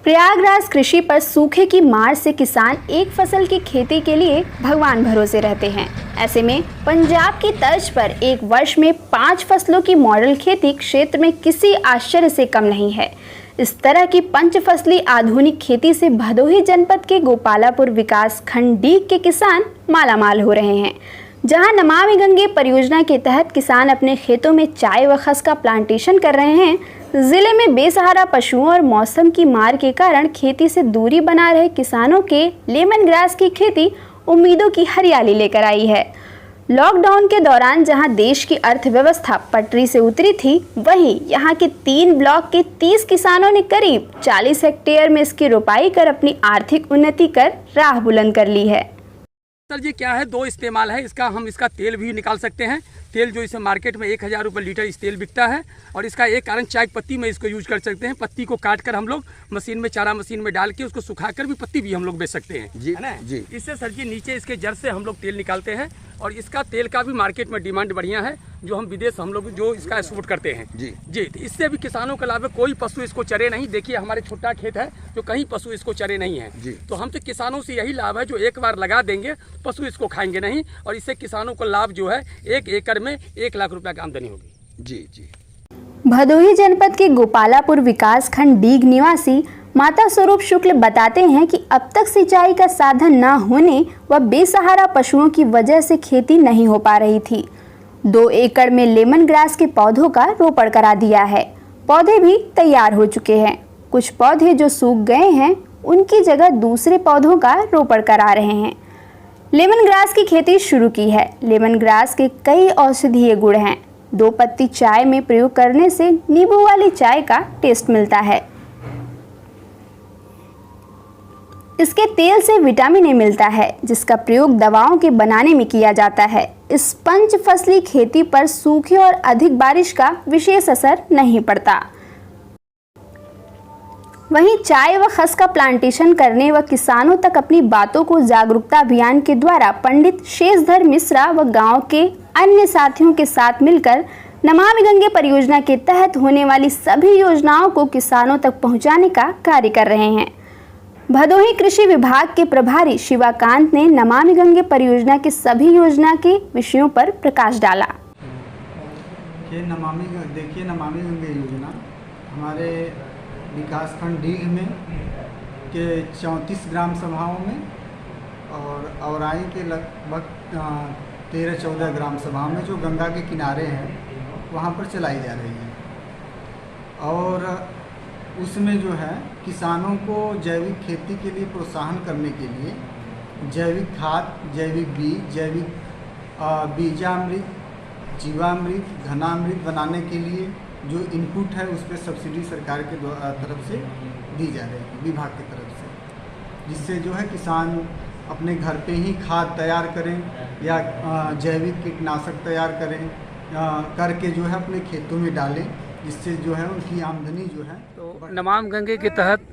प्रयागराज कृषि पर सूखे की मार से किसान एक फसल की खेती के लिए भगवान भरोसे रहते हैं। ऐसे में पंजाब की तर्ज पर एक वर्ष में 5 फसलों की मॉडल खेती क्षेत्र में किसी आश्चर्य से कम नहीं है। इस तरह की 5 फसली आधुनिक खेती से भदोही जनपद के गोपालापुर विकास खंड डीग के किसान मालामाल हो रहे हैं। जहां नमामि गंगे परियोजना के तहत किसान अपने खेतों में चाय व खस का प्लांटेशन कर रहे हैं, जिले में बेसहारा पशुओं और मौसम की मार के कारण खेती से दूरी बना रहे किसानों के लेमन ग्रास की खेती उम्मीदों की हरियाली लेकर आई है। लॉकडाउन के दौरान जहां देश की अर्थव्यवस्था पटरी से उतरी थी, वहीं यहां के 3 ब्लॉक के 30 किसानों ने करीब 40 हेक्टेयर में इसकी रोपाई कर अपनी आर्थिक उन्नति कर राह बुलंद कर ली है। सर ये क्या है, 2 इस्तेमाल है इसका। हम इसका तेल भी निकाल सकते हैं। तेल जो इसे मार्केट में 1000 रुपये लीटर इस तेल बिकता है। और इसका एक कारण चाय पत्ती में इसको यूज कर सकते हैं। पत्ती को काट कर हम लोग मशीन में, चारा मशीन में डाल के उसको सुखाकर भी पत्ती भी हम लोग बेच सकते हैं जी, है ना जी। इससे सर जी नीचे इसके जड़ से हम लोग तेल निकालते हैं और इसका तेल का भी मार्केट में डिमांड बढ़िया है, जो हम विदेश हम लोग जो इसका एक्सपोर्ट करते हैं जी जी। तो इससे भी किसानों का लाभ है, कोई पशु इसको चरे नहीं। देखिए हमारे छोटा खेत है जो कहीं पशु इसको चरे नहीं है जी। तो हम तो किसानों से यही लाभ है, जो एक बार लगा देंगे पशु इसको खाएंगे नहीं। और इससे किसानों को लाभ जो है 1 एकड़ में 1 लाख रुपए की आमदनी होगी जी जी। भदोही जनपद के गोपालापुर विकास खंड डीग निवासी माता स्वरूप शुक्ल बताते हैं कि अब तक सिंचाई का साधन न होने व बेसहारा पशुओं की वजह से खेती नहीं हो पा रही थी। 2 एकड़ में लेमन ग्रास के पौधों का रोपण करा दिया है। पौधे भी तैयार हो चुके हैं। कुछ पौधे जो सूख गए हैं, उनकी जगह दूसरे पौधों का रोपण करा रहे हैं। लेमन ग्रास की खेती शुरू की है। लेमन ग्रास के कई औषधीय गुण हैं। 2 पत्ती चाय में प्रयोग करने से नींबू वाली चाय का टेस्ट मिलता है। इसके तेल से विटामिन ए मिलता है, जिसका प्रयोग दवाओं के बनाने में किया जाता है। इस 5 फसली खेती पर सूखे और अधिक बारिश का विशेष असर नहीं पड़ता। वहीं चाय व खस का प्लांटेशन करने व किसानों तक अपनी बातों को जागरूकता अभियान के द्वारा पंडित शेषधर मिश्रा व गांव के अन्य साथियों के साथ मिलकर नमामि गंगे परियोजना के तहत होने वाली सभी योजनाओं को किसानों तक पहुंचाने का कार्य कर रहे हैं। भदोही कृषि विभाग के प्रभारी शिवाकांत ने नमामि गंगे परियोजना के सभी योजना के विषयों पर प्रकाश डाला। देखिए नमामि गंगे योजना हमारे विकासखंड डीग में के 34 ग्राम सभाओं में और औराई के लगभग 13-14 ग्राम सभाओं में जो गंगा के किनारे हैं वहाँ पर चलाई जा रही है। और उसमें जो है किसानों को जैविक खेती के लिए प्रोत्साहन करने के लिए जैविक खाद, जैविक बीज, जैविक बीजामृत, जीवामृत, घनामृत बनाने के लिए जो इनपुट है उस पर सब्सिडी सरकार के तरफ से दी जा रही है, विभाग की तरफ से, जिससे जो है किसान अपने घर पे ही खाद तैयार करें या जैविक कीटनाशक तैयार करें करके जो है अपने खेतों में डालें, जिससे जो है उनकी आमदनी जो है। तो नमामि गंगे के तहत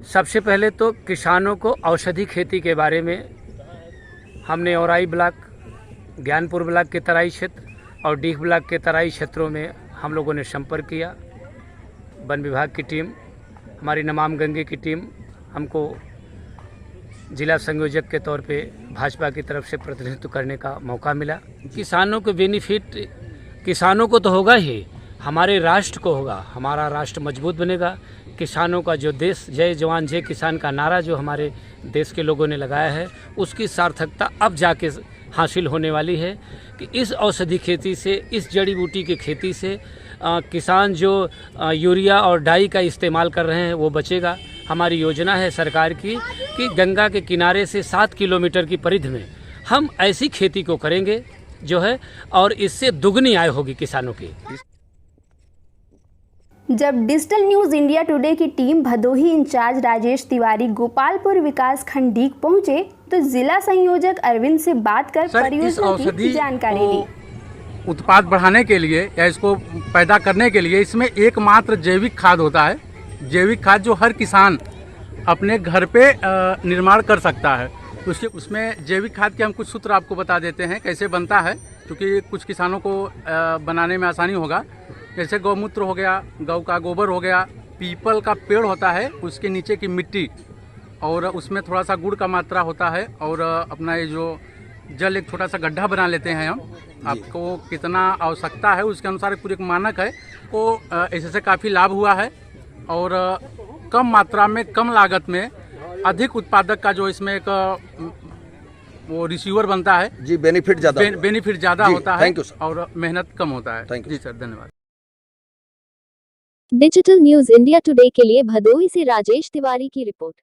सबसे पहले तो किसानों को औषधि खेती के बारे में हमने औराई ब्लॉक, ज्ञानपुर ब्लॉक के तराई क्षेत्र और डीग ब्लॉक के तराई क्षेत्रों में हम लोगों ने संपर्क किया। वन विभाग की टीम, हमारी नमामि गंगे की टीम हमको जिला संयोजक के तौर पे भाजपा की तरफ से प्रतिनिधित्व करने का मौका मिला। किसानों को बेनिफिट किसानों को तो होगा ही, हमारे राष्ट्र को होगा। हमारा राष्ट्र मजबूत बनेगा। किसानों का जो देश जय जवान जय किसान का नारा जो हमारे देश के लोगों ने लगाया है, उसकी सार्थकता अब जाके हासिल होने वाली है कि इस औषधि खेती से, इस जड़ी बूटी की खेती से किसान जो यूरिया और डाई का इस्तेमाल कर रहे हैं वो बचेगा। हमारी योजना है सरकार की कि गंगा के किनारे से 7 किलोमीटर की परिधि में हम ऐसी खेती को करेंगे जो है, और इससे दुगनी आय होगी किसानों की। जब डिजिटल न्यूज इंडिया टुडे की टीम भदोही इंचार्ज राजेश तिवारी गोपालपुर विकास खंड डीग पहुंचे तो जिला संयोजक अरविंद से बात कर परियोजना की जानकारी ली। उत्पाद बढ़ाने के लिए या इसको पैदा करने के लिए इसमें एकमात्र जैविक खाद होता है। जैविक खाद जो हर किसान अपने घर पे निर्माण कर सकता है। उसमें जैविक खाद के हम कुछ सूत्र आपको बता देते हैं कैसे बनता है, क्योंकि कुछ किसानों को बनाने में आसानी होगा। जैसे गौमूत्र हो गया, गौ का गोबर हो गया, पीपल का पेड़ होता है उसके नीचे की मिट्टी और उसमें थोड़ा सा गुड़ का मात्रा होता है और अपना ये जो जल एक छोटा सा गड्ढा बना लेते हैं हम। आपको कितना आवश्यकता है उसके अनुसार पूरे एक मानक है को ऐसे से काफ़ी लाभ हुआ है और कम मात्रा में कम लागत में अधिक उत्पादक का जो इसमें एक वो रिसीवर बनता है जी, बेनिफिट ज़्यादा होता है। Thank you sir. और मेहनत कम होता है। थैंक यू जी सर, धन्यवाद। डिजिटल न्यूज इंडिया टुडे के लिए भदोही से राजेश तिवारी की रिपोर्ट।